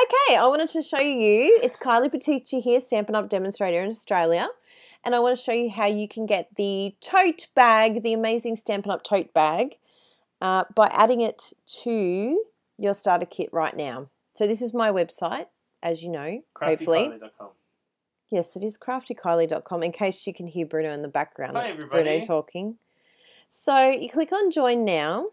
Okay, I wanted to show you, it's Kylie Petici here, Stampin' Up! Demonstrator in Australia, and I want to show you how you can get the tote bag, the amazing Stampin' Up! Tote bag, by adding it to your starter kit right now. So this is my website, as you know, hopefully. CraftyKylie.com. Yes, it is craftykylie.com, in case you can hear Bruno in the background. Hi, It's everybody. Bruno talking. So you click on Join Now,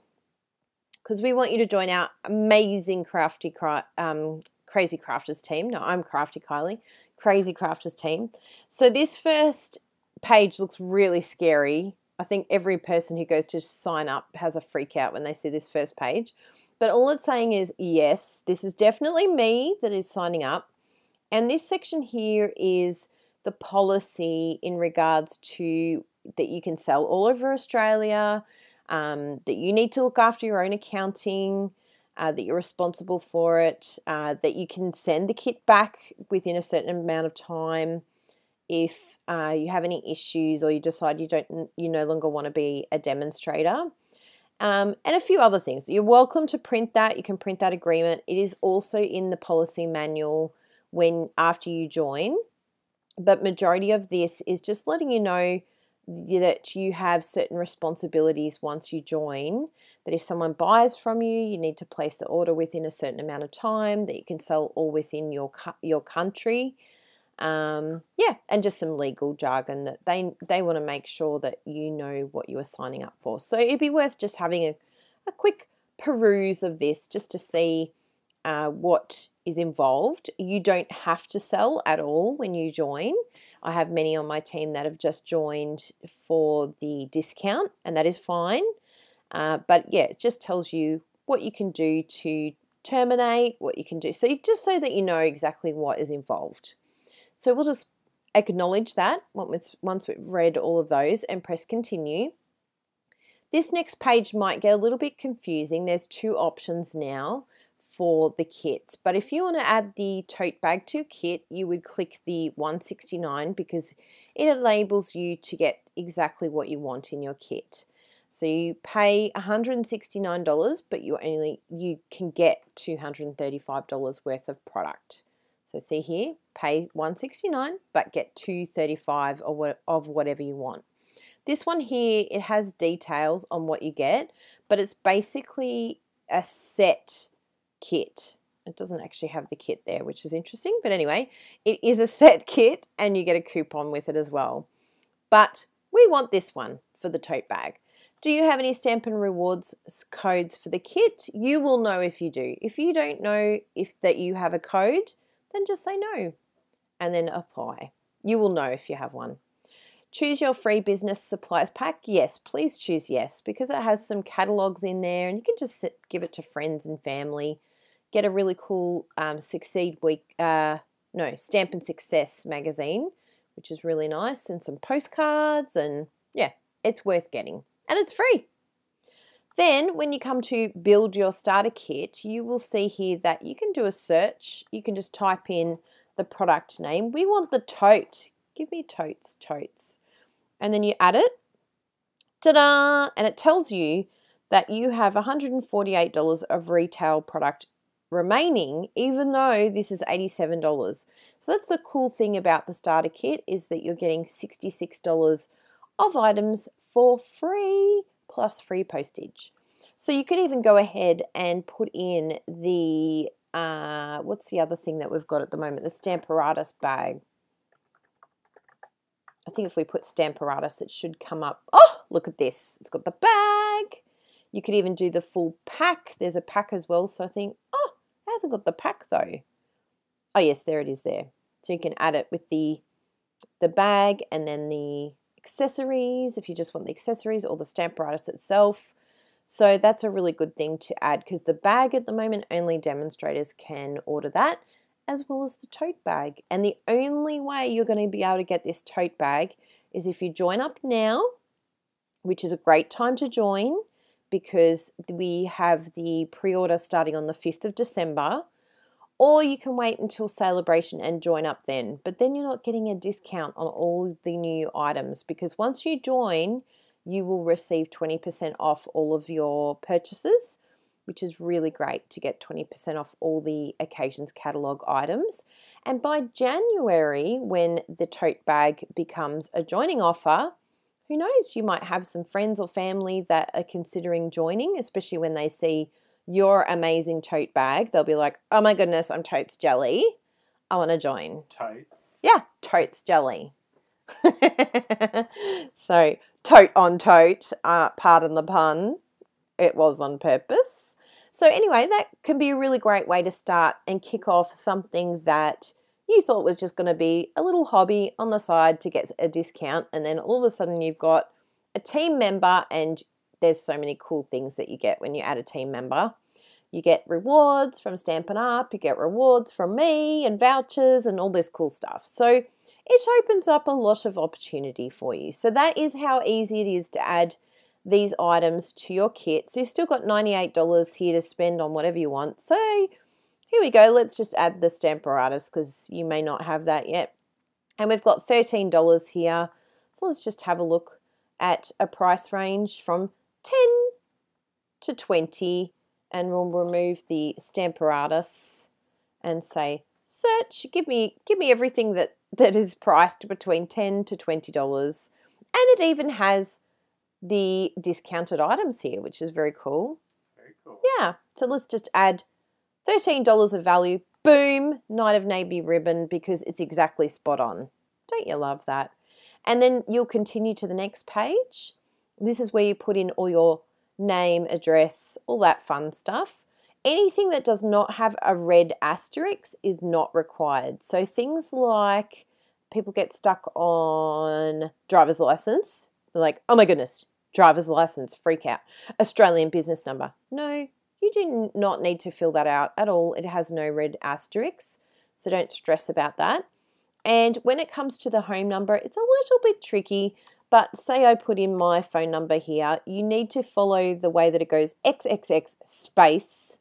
because we want you to join our amazing Crazy Crafters team. No, I'm Crafty Kylie. Crazy Crafters team. So this first page looks really scary. I think every person who goes to sign up has a freak out when they see this first page. But all it's saying is, yes, this is definitely me that is signing up. And this section here is the policy in regards to that you can sell all over Australia, that you need to look after your own accounting, that you're responsible for it, that you can send the kit back within a certain amount of time if you have any issues or you decide you no longer want to be a demonstrator, and a few other things. You're welcome to print that. You can print that agreement. It is also in the policy manual after you join, but majority of this is just letting you know that you have certain responsibilities once you join, that if someone buys from you, you need to place the order within a certain amount of time, that you can sell all within your country. Yeah, and just some legal jargon that they want to make sure that you know what you are signing up for. So it'd be worth just having a quick peruse of this just to see what is involved. You don't have to sell at all when you join. I have many on my team that have just joined for the discount, and that is fine. But yeah, it just tells you what you can do to terminate, what you can do. So just so that you know exactly what is involved. So we'll just acknowledge that once we've read all of those and press continue. This next page might get a little bit confusing. There's two options now for the kits, but if you want to add the Tote Bag To Kit, you would click the $169 because it enables you to get exactly what you want in your kit. So you pay $169, but you can get $235 worth of product. So see here, pay $169 but get $235 of whatever you want. This one here, it has details on what you get, but it's basically a set kit. It doesn't actually have the kit there, which is interesting, but anyway, it is a set kit and you get a coupon with it as well. But we want this one for the tote bag. Do you have any Stampin' Rewards codes for the kit? You will know if you do. If you don't know that you have a code, then just say no and then apply. You will know if you have one. Choose your free business supplies pack. Yes, please choose yes, because it has some catalogs in there and you can just give it to friends and family. Get a really cool Stampin' Success magazine, which is really nice, and some postcards, and yeah, it's worth getting. And it's free. Then when you come to build your starter kit, you will see here that you can do a search. You can just type in the product name. We want the tote. Give me totes. And then you add it. Ta-da! And it tells you that you have $148 of retail product remaining, even though this is $87. So that's the cool thing about the starter kit, is that you're getting $66 of items for free, plus free postage. So you could even go ahead and put in the, what's the other thing that we've got at the moment? The Stamparatus bag. I think if we put Stamparatus, it should come up. Oh, look at this. It's got the bag. You could even do the full pack. There's a pack as well. So I think, oh, it hasn't got the pack though. Oh yes, there it is there. So you can add it with the bag and then the accessories, if you just want the accessories, or the Stamparatus itself. So that's a really good thing to add, because the bag at the moment, only demonstrators can order that, as well as the tote bag. And the only way you're going to be able to get this tote bag is if you join up now, which is a great time to join because we have the pre-order starting on the 5th of December, or you can wait until celebration and join up then. But then you're not getting a discount on all the new items, because once you join, you will receive 20% off all of your purchases. which is really great to get 20% off all the Occasions catalogue items. And by January, when the tote bag becomes a joining offer, who knows, you might have some friends or family that are considering joining, especially when they see your amazing tote bag. They'll be like, oh my goodness, I'm totes jelly. I want to join. Totes. Yeah, totes jelly. So, tote on tote, pardon the pun. It was on purpose. So anyway, that can be a really great way to start and kick off something that you thought was just going to be a little hobby on the side to get a discount, and then all of a sudden you've got a team member, and there's so many cool things that you get when you add a team member. You get rewards from Stampin' Up, you get rewards from me and vouchers and all this cool stuff. So it opens up a lot of opportunity for you. So that is how easy it is to add these items to your kit. So you've still got $98 here to spend on whatever you want. So here we go. Let's just add the Stamparatus because you may not have that yet. And we've got $13 here. So let's just have a look at a price range from 10 to 20. And we'll remove the Stamparatus and say, search, give me everything that is priced between $10 to $20. And it even has the discounted items here, which is very cool. Very cool. Yeah. So let's just add $13 of value. Boom, Night of Navy ribbon, because it's exactly spot on. Don't you love that? And then you'll continue to the next page. This is where you put in all your name, address, all that fun stuff. Anything that does not have a red asterisk is not required. So things like people get stuck on driver's license. They're like, oh my goodness, driver's license, freak out. Australian business number. No, you do not need to fill that out at all. It has no red asterisks, so don't stress about that. And when it comes to the home number, it's a little bit tricky. But say I put in my phone number here, you need to follow the way that it goes XXX space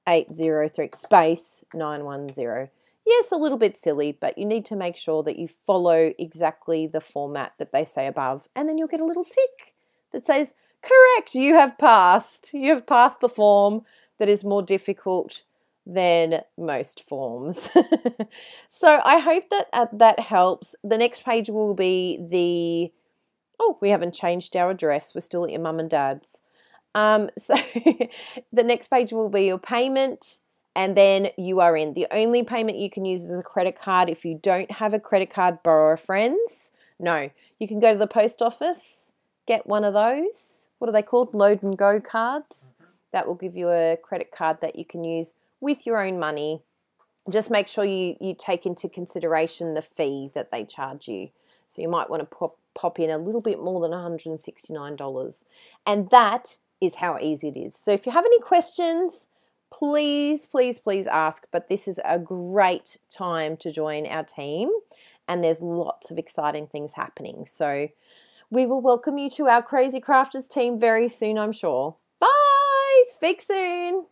803 space 910. Yes, a little bit silly, but you need to make sure that you follow exactly the format that they say above, and then you'll get a little tick that says, correct, you have passed. You have passed the form that is more difficult than most forms. So I hope that that helps. The next page will be the... Oh, we haven't changed our address. We're still at your mum and dad's. So the next page will be your payment, and then you are in. The only payment you can use is a credit card. If you don't have a credit card, borrow a friend's. No, you can go to the post office, get one of those. What are they called? Load and go cards. That will give you a credit card that you can use with your own money. Just make sure you take into consideration the fee that they charge you. So you might want to pop in a little bit more than $169. And that is how easy it is. So if you have any questions, please, please, please ask. But this is a great time to join our team. And there's lots of exciting things happening. So we will welcome you to our Crazy Crafters team very soon, I'm sure. Bye! Speak soon!